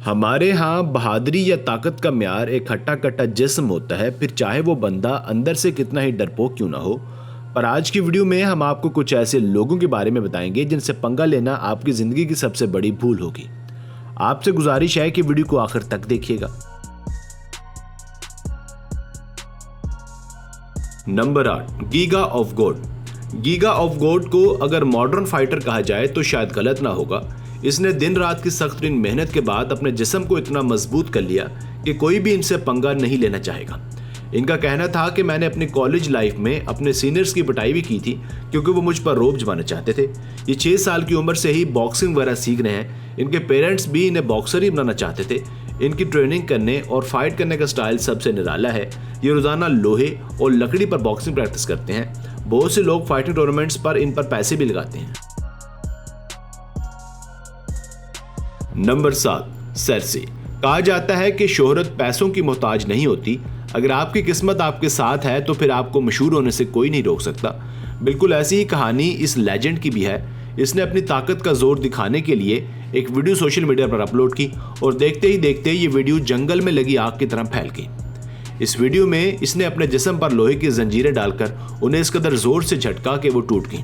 हमारे यहाँ बहादुरी या ताकत का म्यार एक हट्टा कट्टा जिस्म होता है, फिर चाहे वो बंदा अंदर से कितना ही डरपोक क्यों ना हो। पर आज की वीडियो में हम आपको कुछ ऐसे लोगों के बारे में बताएंगे जिनसे पंगा लेना आपकी जिंदगी की सबसे बड़ी भूल होगी। आपसे गुजारिश है कि वीडियो को आखिर तक देखिएगा। Number 8, giga of God. Giga of God को अगर मॉडर्न फाइटर कहा जाए तो शायद गलत ना होगा। इसने दिन रात की सख्त मेहनत के बाद अपने जिस्म को इतना मजबूत कर लिया कि कोई भी इनसे पंगा नहीं लेना चाहेगा। इनका कहना था कि मैंने अपनी कॉलेज लाइफ में अपने सीनियर्स की पिटाई भी की थी क्योंकि वो मुझ पर रोब जमाना चाहते थे। ये 6 साल की उम्र से ही बॉक्सिंग वगैरह सीख रहे हैं। इनके पेरेंट्स भी इन्हें बॉक्सर ही बनाना चाहते थे। इनकी ट्रेनिंग करने और फाइट करने का स्टाइल सबसे निराला है। ये रोजाना लोहे और लकड़ी पर बॉक्सिंग प्रैक्टिस करते हैं। बहुत से लोग फाइटिंग टूर्नामेंट्स पर इन पर पैसे भी लगाते हैं। नंबर 7, सेर्सी। कहा जाता है कि शोहरत पैसों की मोहताज नहीं होती। अगर आपकी किस्मत आपके साथ है तो फिर आपको मशहूर होने से कोई नहीं रोक सकता। बिल्कुल ऐसी ही कहानी इस लेजेंड की भी है। इसने अपनी ताकत का जोर दिखाने के लिए एक वीडियो सोशल मीडिया पर अपलोड की और देखते ही देखते ये वीडियो जंगल में लगी आग की तरह फैल गई। इस वीडियो में इसने अपने जिस्म पर लोहे की जंजीरें डालकर उन्हें इस कदर जोर से झटका कि वो टूट गई।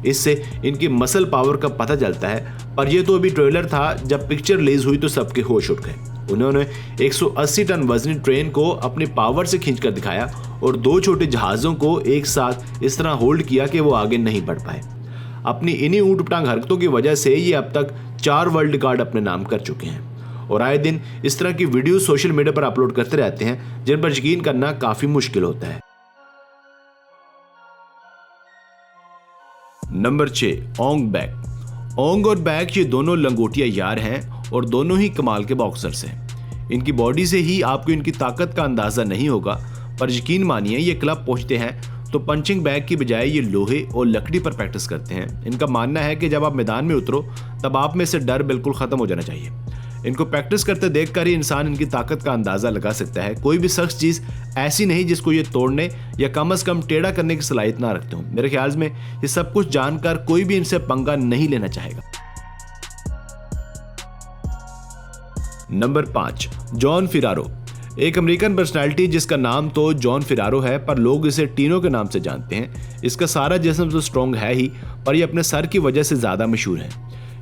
इससे इनकी मसल पावर का पता चलता है। पर यह तो अभी ट्रेलर था, जब पिक्चर रिलीज हुई तो सबके होश उड़ गए। उन्होंने 180 टन वजनी ट्रेन को अपनी पावर से खींचकर दिखाया और 2 छोटे जहाज़ों को एक साथ इस तरह होल्ड किया कि वो आगे नहीं बढ़ पाए। अपनी इन्हीं ऊंट पटांग हरकतों की वजह से ये अब तक 4 वर्ल्ड रिकॉर्ड अपने नाम कर चुके हैं और आए दिन इस तरह की वीडियो सोशल मीडिया पर अपलोड करते रहते हैं जिन पर यकीन करना काफी मुश्किल होता है। नंबर 6, ओंग बैक। ओंग और बैक ये दोनों लंगोटिया यार हैं और दोनों ही कमाल के बॉक्सर्स हैं। इनकी बॉडी से ही आपको इनकी ताकत का अंदाजा नहीं होगा, पर यकीन मानिए ये क्लब पहुंचते हैं तो पंचिंग बैग की बजाय ये लोहे और लकड़ी पर प्रैक्टिस करते हैं। इनका मानना है कि जब आप मैदान में उतरो तब आप में से डर बिल्कुल खत्म हो जाना चाहिए। इनको प्रैक्टिस करते देखकर ही इंसान इनकी ताकत का अंदाजा लगा सकता है। कोई भी सख्त चीज ऐसी नहीं जिसको ये तोड़ने या कम से कम टेढ़ा करने की सलाहियत ना रखते हो। मेरे ख्याल में ये सब कुछ जानकर कोई भी इनसे पंगा नहीं लेना चाहेगा। Number 5, John Ferraro. एक अमेरिकन पर्सनालिटी जिसका नाम तो जॉन फिरारो है, पर लोग इसे टीनो के नाम से जानते हैं। इसका सारा जिस्म तो स्ट्रॉन्ग है ही, पर यह अपने सर की वजह से ज्यादा मशहूर है।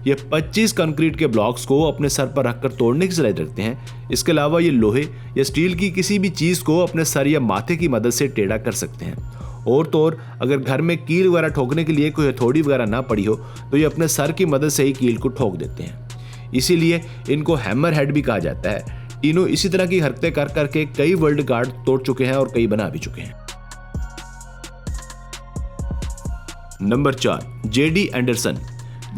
ये 25 कंक्रीट के ब्लॉक्स को अपने सर पर रखकर तोड़ने की सलाहियत रखते हैं। इसके अलावा ये लोहे या स्टील की किसी भी चीज को अपने सर या माथे की मदद से टेढ़ा कर सकते हैं। और तो और अगर घर में कील वगैरह ठोकने के लिए कोई हथौड़ी वगैरह ना पड़ी हो तो ये अपने सर की मदद से ही कील को ठोक देते हैं। इसीलिए इनको हैमर हेड भी कहा जाता है। तीनों इसी तरह की हरकतें कर करके कई वर्ल्ड रिकॉर्ड तोड़ चुके हैं और कई बना भी चुके हैं। Number 4, JD Anderson.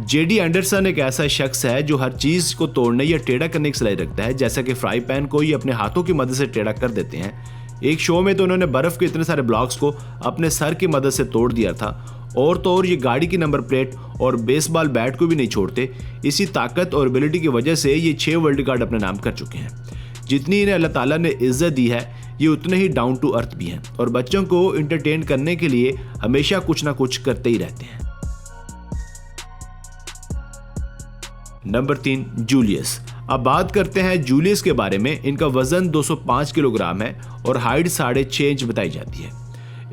JD Anderson एक ऐसा शख्स है जो हर चीज को तोड़ने या टेढ़ा करने की सलाहियत रखता है। जैसा कि फ्राई पैन को ये अपने हाथों की मदद से टेढ़ा कर देते हैं। एक शो में तो उन्होंने बर्फ के इतने सारे ब्लॉक्स को अपने सर की मदद से तोड़ दिया था। और तो और ये गाड़ी की नंबर प्लेट और बेसबॉल बैट को भी नहीं छोड़ते। इसी ताकत और एबिलिटी की वजह से ये 6 वर्ल्ड रिकॉर्ड अपने नाम कर चुके हैं। जितनी इन्हें अल्लाह ताला ने इज्जत दी है ये उतने ही डाउन टू अर्थ भी हैं और बच्चों को इंटरटेन करने के लिए हमेशा कुछ ना कुछ करते ही रहते हैं। Number 3, Julius. अब बात करते हैं जूलियस के बारे में। इनका वजन 205 किलोग्राम है और हाइट 6.5 इंच बताई जाती है।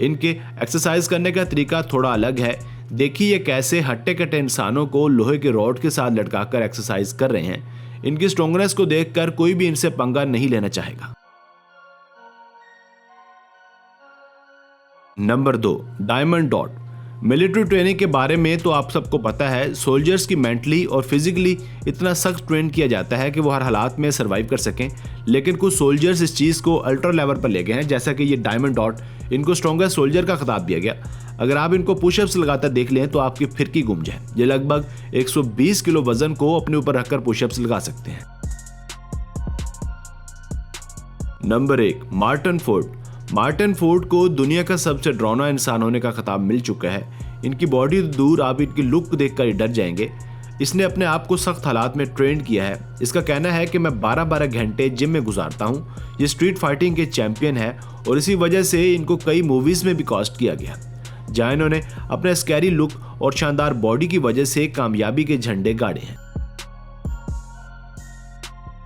इनके एक्सरसाइज करने का तरीका थोड़ा अलग है। देखिए ये कैसे हट्टे कट्टे इंसानों को लोहे के रॉड के साथ लटकाकर एक्सरसाइज कर रहे हैं। इनकी स्ट्रॉन्गनेस को देखकर कोई भी इनसे पंगा नहीं लेना चाहेगा। Number 2, diamond dot. Military training के बारे में तो आप सबको पता है। सोल्जर्स की मेंटली और फिजिकली इतना सख्त ट्रेन किया जाता है कि वो हर हालात में सरवाइव कर सकें। लेकिन कुछ सोल्जर्स इस चीज़ को अल्ट्रा लेवल पर ले गए हैं, जैसा कि ये डायमंड डॉट। इनको स्ट्रॉन्गेस्ट सोल्जर का खिताब दिया गया। अगर आप इनको पुशअप्स लगाकर देख लें तो आपकी फिरकी घूम जाए। ये लगभग 120 किलो वजन को अपने ऊपर रखकर पुशअप्स लगा सकते हैं। Number 1, Martin Ford. Martin Ford को दुनिया का सबसे डरावना इंसान होने का खिताब मिल चुका है। इनकी बॉडी तो दूर, आप इनकी लुक देखकर ही डर जाएंगे। इसने अपने आप को सख्त हालात में ट्रेन किया है। इसका कहना है कि मैं 12-12 घंटे जिम में गुजारता हूँ। ये स्ट्रीट फाइटिंग के चैंपियन है और इसी वजह से इनको कई मूवीज में भी कास्ट किया गया, जहां इन्होंने अपने स्कैरी लुक और शानदार बॉडी की वजह से कामयाबी के झंडे गाड़े हैं।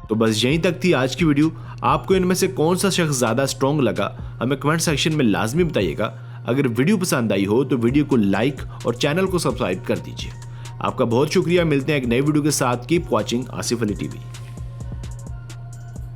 तो बस यहीं तक थी आज की वीडियो। आपको इनमें से कौन सा शख्स ज्यादा स्ट्रॉन्ग लगा हमें कमेंट सेक्शन में लाजमी बताइएगा। अगर वीडियो पसंद आई हो तो वीडियो को लाइक और चैनल को सब्सक्राइब कर दीजिए। आपका बहुत शुक्रिया। मिलते हैं एक नई वीडियो के साथ। Keep watching Asif Ali TV.